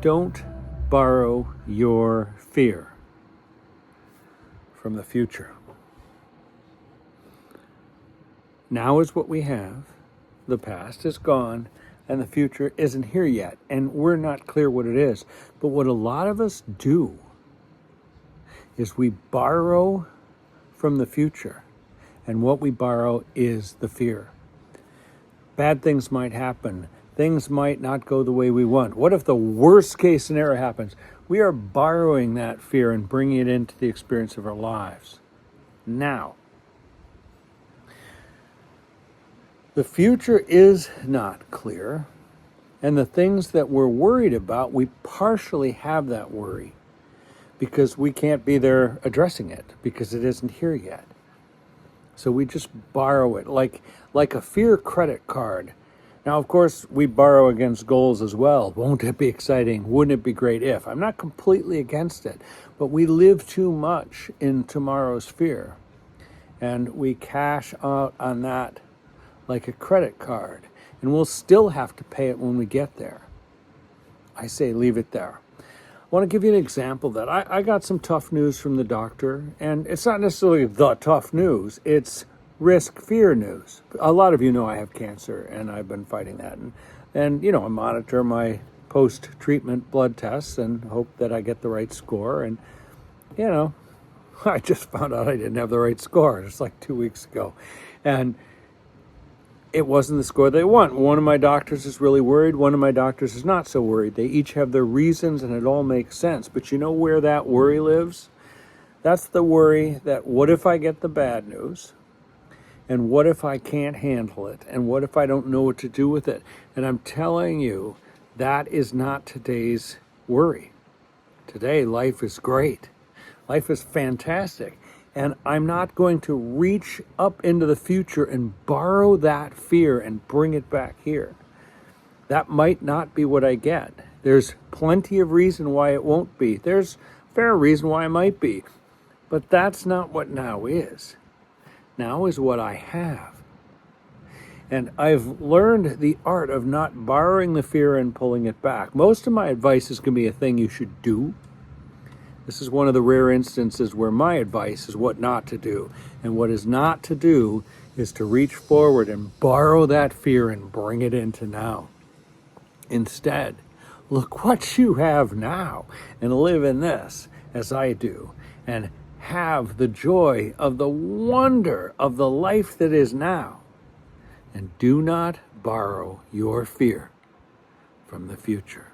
Don't borrow your fear from the future. Now is what we have. The past is gone, and the future isn't here yet, and we're not clear what it is. But what a lot of us do is we borrow from the future, and what we borrow is the fear. Bad things might happen. Things might not go the way we want. What if the worst case scenario happens? We are borrowing that fear and bringing it into the experience of our lives. Now, the future is not clear, and the things that we're worried about, we partially have that worry because we can't be there addressing it because it isn't here yet. So we just borrow it like a fear credit card. Now, of course, we borrow against goals as well. Won't it be exciting? Wouldn't it be great if? I'm not completely against it, but we live too much in tomorrow's fear, and we cash out on that like a credit card, and we'll still have to pay it when we get there. I say leave it there. I want to give you an example that I got some tough news from the doctor, and it's not necessarily the tough news, it's risk-fear news. A lot of you know I have cancer, and I've been fighting that. And I monitor my post-treatment blood tests and hope that I get the right score. And, I just found out I didn't have the right score just like 2 weeks ago. And it wasn't the score they want. One of my doctors is really worried. One of my doctors is not so worried. They each have their reasons, and it all makes sense. But you know where that worry lives? That's the worry that what if I get the bad news? And what if I can't handle it? And what if I don't know what to do with it? And I'm telling you, that is not today's worry. Today, life is great. Life is fantastic. And I'm not going to reach up into the future and borrow that fear and bring it back here. That might not be what I get. There's plenty of reason why it won't be. There's fair reason why it might be. But that's not what now is. Now is what I have. And I've learned the art of not borrowing the fear and pulling it back. Most of my advice is going to be a thing you should do. This is one of the rare instances where my advice is what not to do. And what is not to do is to reach forward and borrow that fear and bring it into now. Instead, look what you have now and live in this as I do. And have the joy of the wonder of the life that is now. And do not borrow your fear from the future.